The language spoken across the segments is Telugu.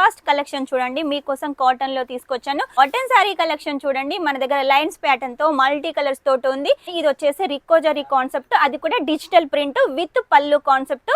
ఫస్ట్ కలెక్షన్ చూడండి మీకోసం కాటన్ లో తీసుకొచ్చాను. కాటన్ సారీ కలెక్షన్ చూడండి మన దగ్గర లైన్స్ ప్యాటర్న్ తో మల్టీ కలర్స్ తోటి ఉంది. ఇది వచ్చేసి రికోజరీ కాన్సెప్ట్, అది కూడా డిజిటల్ ప్రింట్ విత్ పల్లు కాన్సెప్ట్.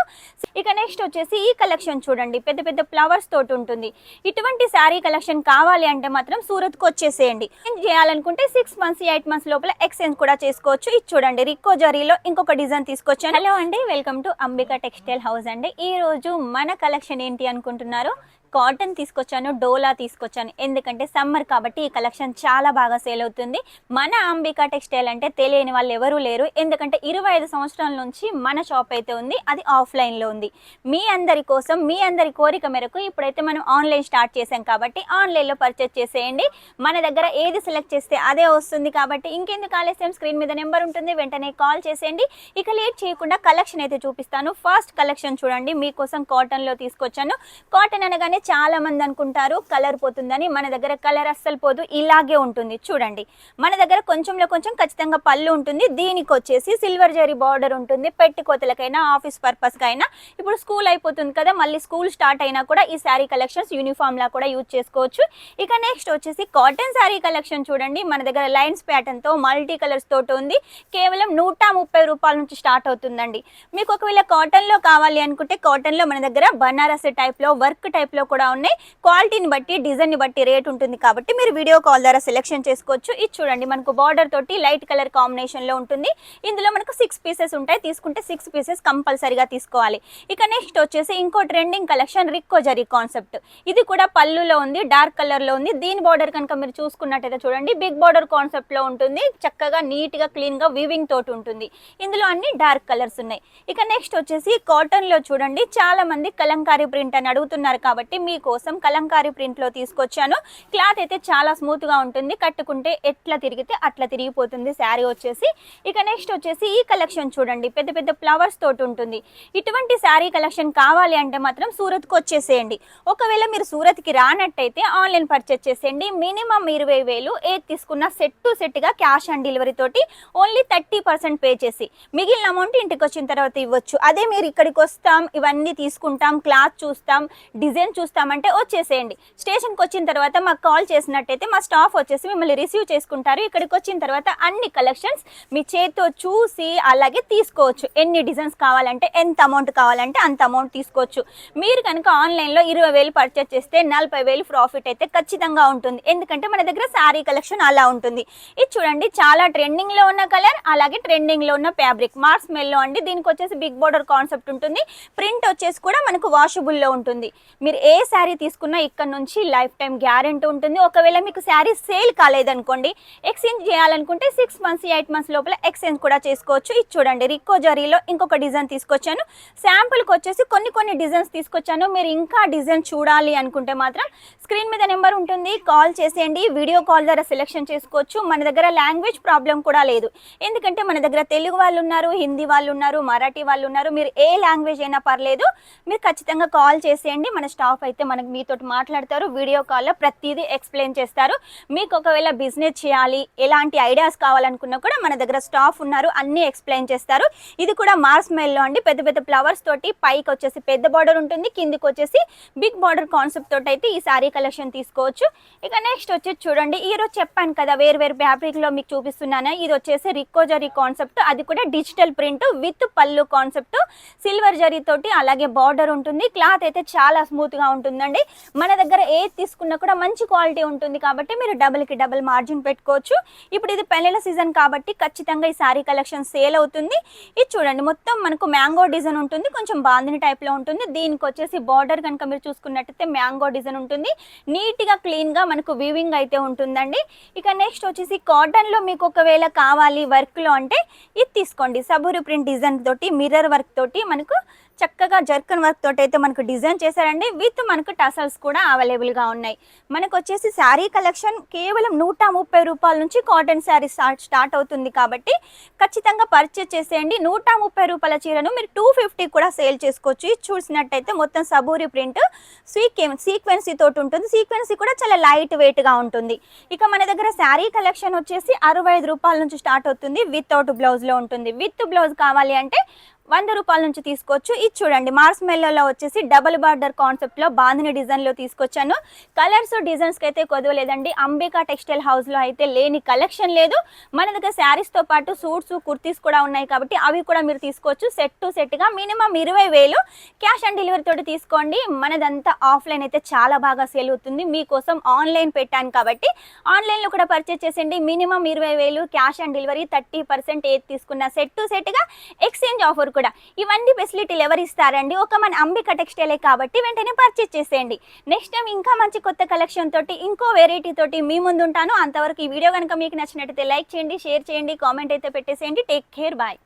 ఇక నెక్స్ట్ వచ్చేసి ఈ కలెక్షన్ చూడండి పెద్ద పెద్ద ఫ్లవర్స్ తోటి ఉంటుంది. ఇటువంటి సారీ కలెక్షన్ కావాలి అంటే మాత్రం సూరత్ కు వచ్చేసేయండి. చేయాలనుకుంటే 6 months 8 months లోపల ఎక్స్చేంజ్ కూడా చేసుకోవచ్చు. ఇది చూడండి రికోజరీలో ఇంకొక డిజైన్ తీసుకొచ్చాను. హలో అండి, welcome to Ambika textile house అండి. ఈ రోజు మన కలెక్షన్ ఏంటి అనుకుంటున్నారు? కాటన్ తీసుకొచ్చాను, డోలా తీసుకొచ్చాను. ఎందుకంటే సమ్మర్ కాబట్టి ఈ కలెక్షన్ చాలా బాగా సేల్ అవుతుంది. మన అంబికా టెక్స్టైల్ అంటే తెలియని వాళ్ళు ఎవరూ లేరు. ఎందుకంటే 25 సంవత్సరాల నుంచి మన షాప్ అయితే ఉంది, అది ఆఫ్లైన్లో ఉంది. మీ అందరి కోసం, మీ అందరి కోరిక మేరకు ఇప్పుడైతే మనం ఆన్లైన్ స్టార్ట్ చేసాం కాబట్టి ఆన్లైన్లో పర్చేస్ చేసేయండి. మన దగ్గర ఏది సెలెక్ట్ చేస్తే అదే వస్తుంది కాబట్టి ఇంకెందుకు ఆలస్యం, స్క్రీన్ మీద నెంబర్ ఉంటుంది, వెంటనే కాల్ చేసేయండి. ఇక లేట్ చేయకుండా కలెక్షన్ అయితే చూపిస్తాను. ఫస్ట్ కలెక్షన్ చూడండి మీకోసం కాటన్లో తీసుకొచ్చాను. కాటన్ అనగానే చాలా మంది అనుకుంటారు కలర్ పోతుందని. మన దగ్గర కలర్ అస్సలు పోదు, ఇలాగే ఉంటుంది. చూడండి మన దగ్గర కొంచెంలో కొంచెం ఖచ్చితంగా పళ్ళు ఉంటుంది. దీనికి వచ్చేసి సిల్వర్ జరీ బార్డర్ ఉంటుంది. పెట్టుకోతలకైనా ఆఫీస్ పర్పస్ కైనా, ఇప్పుడు స్కూల్ అయిపోతుంది కదా, మళ్ళీ స్కూల్ స్టార్ట్ అయినా కూడా ఈ శారీ కలెక్షన్స్ యూనిఫామ్ లా కూడా యూజ్ చేసుకోవచ్చు. ఇక నెక్స్ట్ వచ్చేసి కాటన్ శారీ కలెక్షన్ చూడండి మన దగ్గర లైన్స్ ప్యాటర్న్ తో మల్టీ కలర్స్ తోటి ఉంది. కేవలం 130 రూపాయల నుంచి స్టార్ట్ అవుతుందండి. మీకు ఒకవేళ కాటన్ లో కావాలి అనుకుంటే కాటన్ లో మన దగ్గర బనారస్ టైప్ లో, వర్క్ టైప్ లో కూడా ఉన్నాయి. క్వాలిటీని బట్టి, డిజైన్ ని బట్టి రేట్ ఉంటుంది కాబట్టి మీరు వీడియో కాల్ ద్వారా సెలెక్షన్ చేసుకోవచ్చు. ఇది చూడండి మనకు బార్డర్ తోటి లైట్ కలర్ కాంబినేషన్ లో ఉంటుంది. ఇందులో మనకు 6 పీసెస్ ఉంటాయి. తీసుకుంటే 6 పీసెస్ కంపల్సరీగా తీసుకోవాలి. ఇక నెక్స్ట్ వచ్చేసి ఇంకో ట్రెండింగ్ కలెక్షన్ రికోజరీ కాన్సెప్ట్. ఇది కూడా పళ్ళులో ఉంది, డార్క్ కలర్ లో ఉంది. దీని బార్డర్ కనుక మీరు చూసుకున్నట్టయితే చూడండి బిగ్ బార్డర్ కాన్సెప్ట్ లో ఉంటుంది. చక్కగా నీట్ గా క్లీన్ గా వీవింగ్ తోటి ఉంటుంది. ఇందులో అన్ని డార్క్ కలర్స్ ఉన్నాయి. ఇక నెక్స్ట్ వచ్చేసి కాటన్ లో చూడండి చాలా మంది కలంకారీ ప్రింట్ అని అడుగుతున్నారు కాబట్టి మీకోసం కలంకారీ ప్రింట్ లో తీసుకొచ్చాను. క్లాత్ అయితే చాలా స్మూత్ గా ఉంటుంది. కట్టుకుంటే ఎట్లా తిరిగితే అట్లా తిరిగిపోతుంది శారీ వచ్చేసి. ఇక నెక్స్ట్ వచ్చేసి ఈ కలెక్షన్ చూడండి పెద్ద పెద్ద ఫ్లవర్స్ తోటి ఉంటుంది. ఇటువంటి శారీ కలెక్షన్ కావాలి అంటే మాత్రం సూరత్ కు వచ్చేసేయండి. ఒకవేళ మీరు సూరత్ కి రానట్టయితే ఆన్లైన్ పర్చేస్ చేసేయండి. మినిమం 20,000 ఏది తీసుకున్న సెట్ టు సెట్ గా క్యాష్ ఆన్ డెలివరీ తోటి ఓన్లీ 30% పే చేసి మిగిలిన అమౌంట్ ఇంటికి వచ్చిన తర్వాత ఇవ్వచ్చు. అదే మీరు ఇక్కడికి వస్తాం, ఇవన్నీ తీసుకుంటాం, క్లాత్ చూస్తాం, డిజైన్ చూస్తామంటే వచ్చేసేయండి. స్టేషన్కి వచ్చిన తర్వాత మాకు కాల్ చేసినట్టయితే మా స్టాఫ్ వచ్చేసి మిమ్మల్ని రిసీవ్ చేసుకుంటారు. ఇక్కడికి వచ్చిన తర్వాత అన్ని కలెక్షన్స్ మీ చేతితో చూసి అలాగే తీసుకోవచ్చు. ఎన్ని డిజైన్స్ కావాలంటే, ఎంత అమౌంట్ కావాలంటే అంత అమౌంట్ తీసుకోవచ్చు. మీరు కనుక ఆన్లైన్లో 20,000 పర్చేస్ చేస్తే 40,000 ప్రాఫిట్ అయితే ఖచ్చితంగా ఉంటుంది. ఎందుకంటే మన దగ్గర శారీ కలెక్షన్ అలా ఉంటుంది. ఇది చూడండి చాలా ట్రెండింగ్లో ఉన్న కలర్, అలాగే ట్రెండింగ్లో ఉన్న ఫ్యాబ్రిక్ మార్స్ మెల్లో అండి. దీనికి వచ్చేసి బిగ్ బోర్డర్ కాన్సెప్ట్ ఉంటుంది. ప్రింట్ వచ్చేసి కూడా మనకు వాషబుల్లో ఉంటుంది. మీరు ఏ శారీ తీసుకున్నా ఇక్కడ నుంచి లైఫ్ టైం గ్యారెంటీ ఉంటుంది. ఒకవేళ మీకు శారీ సేల్ కాలేదనుకోండి, ఎక్స్చేంజ్ చేయాలనుకుంటే 6 months 8 months లోపల ఎక్స్చేంజ్ కూడా చేసుకోవచ్చు. ఇది చూడండి రికోజరీలో ఇంకొక డిజైన్ తీసుకొచ్చాను. శాంపుల్కి వచ్చేసి కొన్ని డిజైన్స్ తీసుకొచ్చాను. మీరు ఇంకా డిజైన్ చూడాలి అనుకుంటే మాత్రం స్క్రీన్ మీద నెంబర్ ఉంటుంది, కాల్ చేసేయండి. వీడియో కాల్ ద్వారా సెలెక్షన్ చేసుకోవచ్చు. మన దగ్గర లాంగ్వేజ్ ప్రాబ్లం కూడా లేదు. ఎందుకంటే మన దగ్గర తెలుగు వాళ్ళు ఉన్నారు, హిందీ వాళ్ళు ఉన్నారు, మరాఠీ వాళ్ళు ఉన్నారు. మీరు ఏ లాంగ్వేజ్ అయినా పర్లేదు, మీరు ఖచ్చితంగా కాల్ చేసేయండి. మన స్టాఫ్ అయితే మనకు మీతో మాట్లాడతారు. వీడియో కాల్లో ప్రతిదీ ఎక్స్ప్లెయిన్ చేస్తారు. మీకు ఒకవేళ బిజినెస్ చేయాలి, ఎలాంటి ఐడియాస్ కావాలనుకున్నా కూడా మన దగ్గర స్టాఫ్ ఉన్నారు, అన్నీ ఎక్స్ప్లెయిన్ చేస్తారు. ఇది కూడా మార్స్ మెల్లో అండి. పెద్ద పెద్ద ఫ్లవర్స్ తోటి పైకి వచ్చేసి పెద్ద బార్డర్ ఉంటుంది, కిందికి వచ్చేసి బిగ్ బార్డర్ కాన్సెప్ట్ తోటి అయితే ఈ సారీ కలెక్షన్ తీసుకోవచ్చు. ఇక నెక్స్ట్ వచ్చేసి చూడండి ఈరోజు చెప్పాను కదా వేరు ఫ్యాబ్రిక్ లో మీకు చూపిస్తున్నాను. ఇది వచ్చేసి రికోజరీ కాన్సెప్ట్, అది కూడా డిజిటల్ ప్రింట్ విత్ పల్లు కాన్సెప్ట్. సిల్వర్ జరీ తోటి అలాగే బార్డర్ ఉంటుంది. క్లాత్ అయితే చాలా స్మూత్ గా ఉంటుందండి. మన దగ్గర ఏది తీసుకున్నా కూడా మంచి క్వాలిటీ ఉంటుంది కాబట్టి మీరు డబుల్ కి డబుల్ మార్జిన్ పెట్టుకోవచ్చు. ఇప్పుడు ఇది పెళ్ళిళ్ళ సీజన్ కాబట్టి ఖచ్చితంగా ఈ సారీ కలెక్షన్ సేల్ అవుతుంది. ఇది చూడండి మొత్తం మనకు మ్యాంగో డిజైన్ ఉంటుంది, కొంచెం బాందిని టైప్ లో ఉంటుంది. దీనికి వచ్చేసి బార్డర్ కనుక మీరు చూసుకున్నట్టయితే మ్యాంగో డిజైన్ ఉంటుంది. నీట్ గా క్లీన్ గా మనకు వీవింగ్ అయితే ఉంటుందండి. ఇక నెక్స్ట్ వచ్చేసి కాటన్ లో మీకు ఒకవేళ కావాలి వర్క్ లో అంటే ఇది తీసుకోండి. సబూరి ప్రింట్ డిజైన్ తోటి మిర్రర్ వర్క్ తోటి మనకు చక్కగా జర్కన్ వర్క్ తోటి అయితే మనకు డిజైన్ చేశారండి. విత్ మనకు టసల్స్ కూడా అవైలబుల్ గా ఉన్నాయి. మనకు వచ్చేసి శారీ కలెక్షన్ కేవలం 130 రూపాయల నుంచి కాటన్ శారీ స్టార్ట్ అవుతుంది కాబట్టి ఖచ్చితంగా పర్చేస్ చేసేయండి. 130 రూపాయల చీరను మీరు 250 కూడా సేల్ చేసుకోవచ్చు. చూసినట్టయితే మొత్తం సబూరి ప్రింట్ సీక్వెన్సీ తోటి ఉంటుంది. సీక్వెన్సీ కూడా చాలా లైట్ వెయిట్ గా ఉంటుంది. ఇక మన దగ్గర శారీ కలెక్షన్ వచ్చేసి 65 రూపాయల నుంచి స్టార్ట్ అవుతుంది. వితౌట్ బ్లౌజ్ లో ఉంటుంది. విత్ బ్లౌజ్ కావాలి అంటే రూపాయల నుంచి తీసుకోవచ్చు. ఇది చూడండి మార్స్ మెల్లోలో వచ్చేసి డబుల్ బార్డర్ కాన్సెప్ట్ లో బాందిని డిజైన్ లో తీసుకొచ్చాను. కలర్స్ డిజైన్స్ కి అయితే కొదవలేదండి. అంబికా టెక్స్టైల్ హౌస్ లో అయితే లేని కలెక్షన్ లేదు. మన దగ్గర శారీస్ తో పాటు సూట్స్ కుర్తీస్ కూడా ఉన్నాయి కాబట్టి అవి కూడా మీరు తీసుకోవచ్చు. సెట్ టు సెట్ గా మినిమం 20,000 క్యాష్ ఆన్ డెలివరీ తోటి తీసుకోండి. మనదంతా ఆఫ్లైన్ అయితే చాలా బాగా సేల్ అవుతుంది. మీకోసం ఆన్లైన్ పెట్టాను కాబట్టి ఆన్లైన్ లో కూడా పర్చేస్ చేసేయండి. మినిమం 20,000 క్యాష్ ఆన్ డెలివరీ 30% ఏది తీసుకున్న సెట్ టు సెట్ గా ఎక్స్చేంజ్ ఆఫర్ కూడా. ఇవన్నీ ఫెసిలిటీలు ఎవరు ఇస్తారండి? ఒక మన అంబికా టెక్స్టైలే కాబట్టి వెంటనే పర్చేస్ చేసేయండి. నెక్స్ట్ టైం ఇంకా మంచి కొత్త కలెక్షన్ తోటి ఇంకో వెరైటీ తోటి మీ ముందు ఉంటాను. అంతవరకు ఈ వీడియో కనుక మీకు నచ్చినట్టయితే లైక్ చేయండి, షేర్ చేయండి, కామెంట్ అయితే పెట్టేసేయండి. Take care, bye.